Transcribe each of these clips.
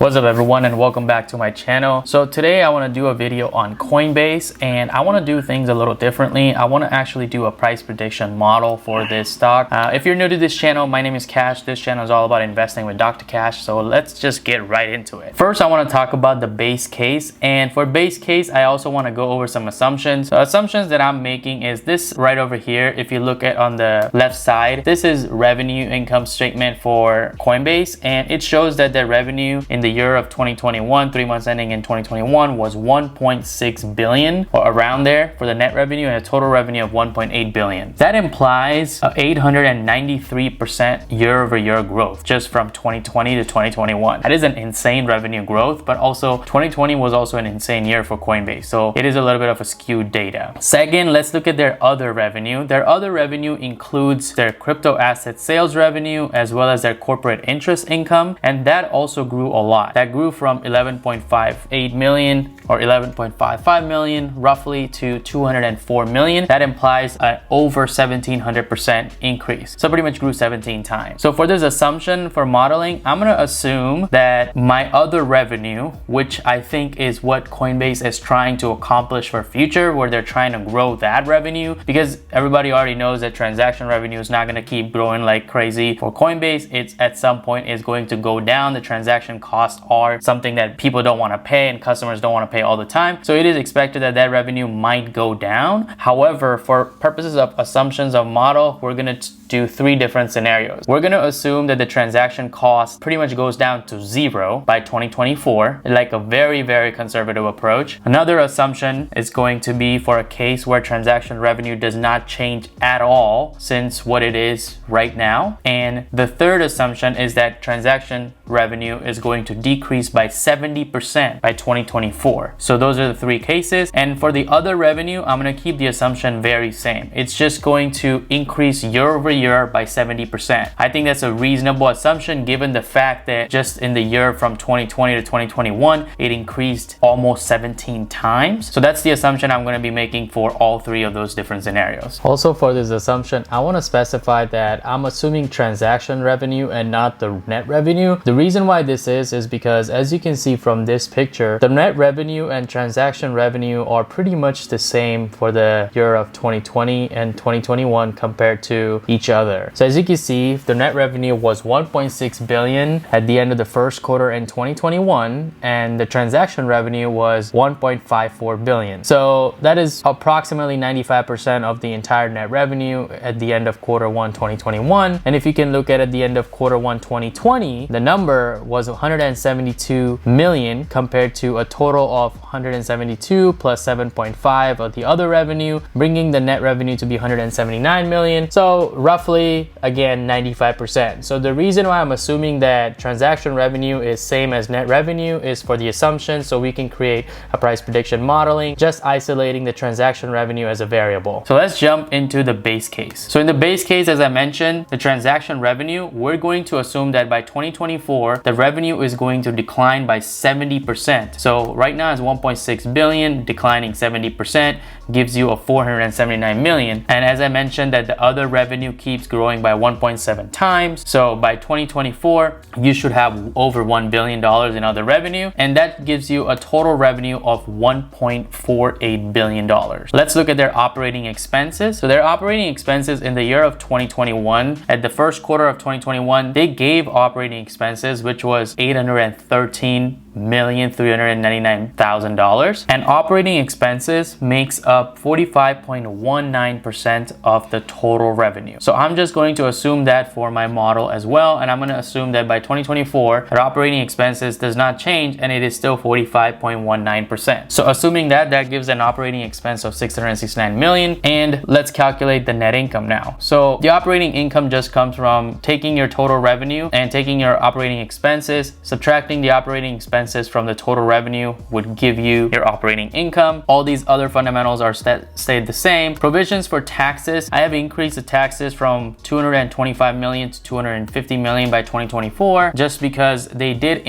What's up everyone, and welcome back to my channel. So today I want to do a video on Coinbase, and I want to do things a little differently. I want to actually do a price prediction model for this stock. If you're new to this channel, my name is Cash. This channel is all about investing with Dr. Cash. So let's just get right into it. First, I want to talk about the base case, and for base case, I also want to go over some assumptions. So assumptions that I'm making is this right over here. If you look at on the left side, this is revenue income statement for Coinbase, and it shows that the revenue in the year of 2021, 3 months ending in 2021, was 1.6 billion or around there for the net revenue, and a total revenue of 1.8 billion. That implies a 893% year-over-year growth just from 2020 to 2021. That is an insane revenue growth, but also 2020 was also an insane year for Coinbase, so it is a little bit of a skewed data. Second, let's look at their other revenue. Their other revenue includes their crypto asset sales revenue as well as their corporate interest income, and that also grew a lot. That grew from 11.58 million or 11.55 million roughly to 204 million. That implies an over 1700% increase. So pretty much grew 17 times. So for this assumption for modeling, I'm going to assume that my other revenue, which I think is what Coinbase is trying to accomplish for future, where they're trying to grow that revenue, because everybody already knows that transaction revenue is not going to keep growing like crazy. For Coinbase, it's at some point is going to go down. The transaction costs are something that people don't want to pay and customers don't want to pay all the time. So it is expected that that revenue might go down. However, for purposes of assumptions of model, we're going to do three different scenarios. We're going to assume that the transaction cost pretty much goes down to zero by 2024, like a very, very conservative approach. Another assumption is going to be for a case where transaction revenue does not change at all since what it is right now. And the third assumption is that transaction revenue is going to decrease by 70% by 2024. So those are the three cases. And for the other revenue, I'm going to keep the assumption very same. It's just going to increase year over year by 70%. I think that's a reasonable assumption given the fact that just in the year from 2020 to 2021, it increased almost 17 times. So that's the assumption I'm going to be making for all three of those different scenarios. Also for this assumption, I want to specify that I'm assuming transaction revenue and not the net revenue. The reason why this is because as you can see from this picture, the net revenue and transaction revenue are pretty much the same for the year of 2020 and 2021 compared to each other. So as you can see, the net revenue was 1.6 billion at the end of the first quarter in 2021, and the transaction revenue was 1.54 billion. So that is approximately 95% of the entire net revenue at the end of quarter one 2021. And if you can look at the end of quarter one 2020, the number was 172 million compared to a total of 172 plus 7.5 of the other revenue, bringing the net revenue to be 179 million. So roughly, again, 95%. So the reason why I'm assuming that transaction revenue is same as net revenue is for the assumption so we can create a price prediction modeling, just isolating the transaction revenue as a variable. So let's jump into the base case. So in the base case, as I mentioned, the transaction revenue, we're going to assume that by 2024, the revenue is going to decline by 70%. So right now it's 1.6 billion, declining 70% gives you a 479 million. And as I mentioned that the other revenue keeps growing by 1.7 times. So by 2024, you should have over $1 billion in other revenue. And that gives you a total revenue of $1.48 billion. Let's look at their operating expenses. So their operating expenses in the year of 2021, at the first quarter of 2021, they gave operating expenses, which was $813,399,000. And operating expenses makes up 45.19% of the total revenue. So I'm just going to assume that for my model as well. And I'm going to assume that by 2024, their operating expenses does not change and it is still 45.19%. So assuming that, that gives an operating expense of 669 million. And let's calculate the net income now. So the operating income just comes from taking your total revenue and taking your operating expenses, subtracting the operating expenses expenses from the total revenue would give you your operating income. All these other fundamentals are stayed the same. Provisions for taxes, I have increased the taxes from 225 million to 250 million by 2024, just because they did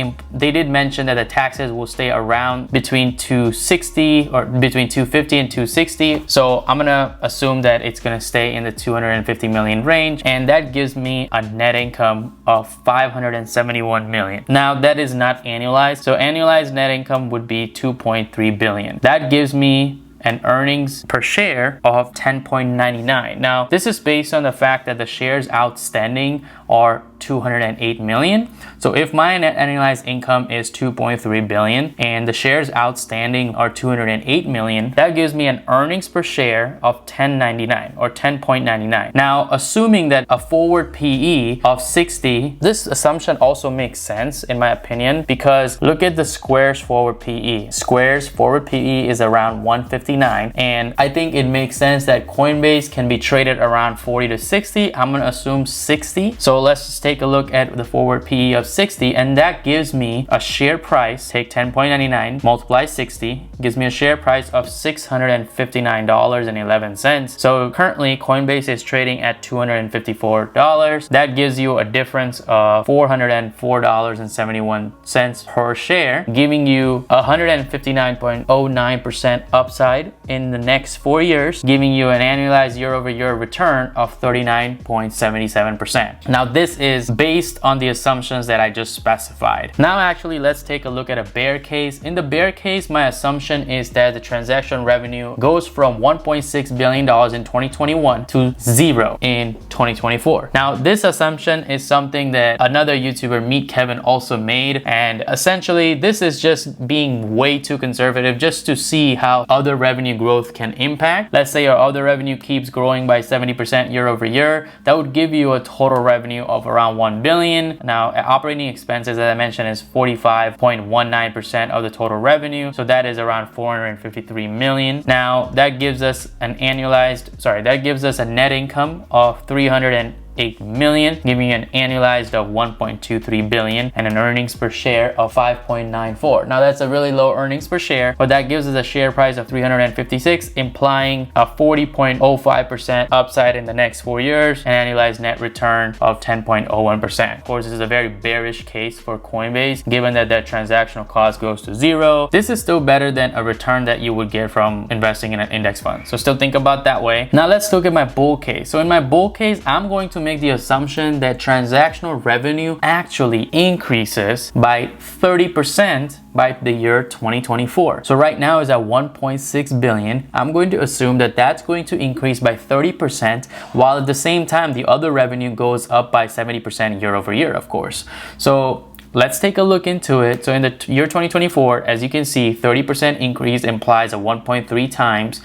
mention that the taxes will stay around between 260 or between 250 and 260. So I'm gonna assume that it's gonna stay in the 250 million range, and that gives me a net income of 571 million. Now that is not annualized, so annualized net income would be 2.3 billion. That gives me an earnings per share of 10.99. Now, this is based on the fact that the shares outstanding are 208 million. So if my net annualized income is 2.3 billion and the shares outstanding are 208 million, that gives me an earnings per share of 10.99 or 10.99. Now, assuming that a forward PE of 60, this assumption also makes sense in my opinion, because look at the Square's forward PE. Square's forward PE is around 159, and I think it makes sense that Coinbase can be traded around 40 to 60. I'm gonna assume 60. So let's just take a look at the forward PE of 60, and that gives me a share price. Take 10.99 multiply 60, gives me a share price of $659.11. So currently Coinbase is trading at $254. That gives you a difference of $404.71 per share, giving you 159.09% upside in the next 4 years, giving you an annualized year-over-year return of 39.77%. Now this is based on the assumptions that I just specified. Now actually let's take a look at a bear case. In the bear case, my assumption is that the transaction revenue goes from $1.6 billion in 2021 to zero in 2024. Now this assumption is something that another YouTuber, Meet Kevin, also made, and essentially this is just being way too conservative just to see how other revenue growth can impact. Let's say your other revenue keeps growing by 70% year over year. That would give you a total revenue of around 1 billion. Now operating expenses, as I mentioned, is 45.19% of the total revenue. So that is around 453 million. Now that gives us an that gives us a net income of 308 million, giving you an annualized of 1.23 billion and an earnings per share of 5.94. Now that's a really low earnings per share, but that gives us a share price of 356, implying a 40.05% upside in the next 4 years, an annualized net return of 10.01%. Of course, this is a very bearish case for Coinbase, given that that transactional cost goes to zero. This is still better than a return that you would get from investing in an index fund. So still think about that way. Now let's look at my bull case. So in my bull case, I'm going to make the assumption that transactional revenue actually increases by 30% by the year 2024. So right now is at 1.6 billion. I'm going to assume that that's going to increase by 30%, while at the same time the other revenue goes up by 70% year over year, of course. So let's take a look into it. So in the year 2024, as you can see, 30% increase implies a 1.3 times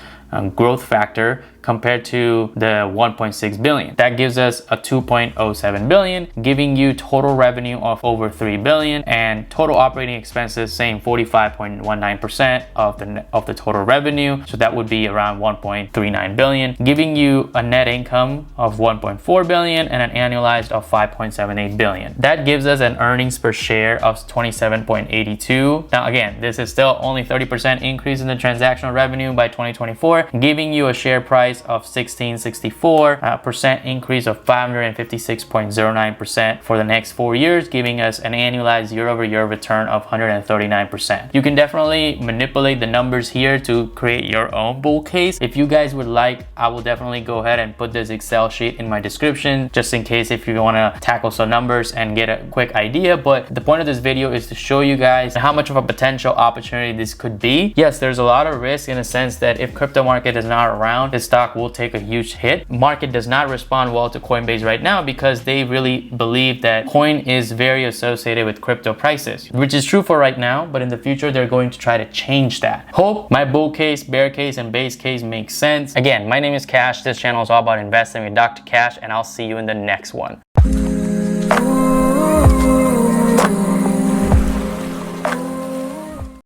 growth factor compared to the 1.6 billion. That gives us a 2.07 billion, giving you total revenue of over 3 billion, and total operating expenses saying 45.19% of the total revenue. So that would be around 1.39 billion, giving you a net income of 1.4 billion and an annualized of 5.78 billion. That gives us an earnings per share of 27.82. Now again, this is still only 30% increase in the transactional revenue by 2024, giving you a share price of 1664%, increase of 556.09% for the next 4 years, giving us an annualized year-over-year return of 139%. You can definitely manipulate the numbers here to create your own bull case. If you guys would like, I will definitely go ahead and put this Excel sheet in my description, just in case if you want to tackle some numbers and get a quick idea. But the point of this video is to show you guys how much of a potential opportunity this could be. Yes, there's a lot of risk in a sense that if crypto market is not around, this stock will take a huge hit. Market does not respond well to Coinbase right now because they really believe that coin is very associated with crypto prices, which is true for right now, but in the future they're going to try to change that. Hope my bull case, bear case, and base case makes sense. Again, my name is Cash. This channel is all about investing with Dr. Cash, and I'll see you in the next one.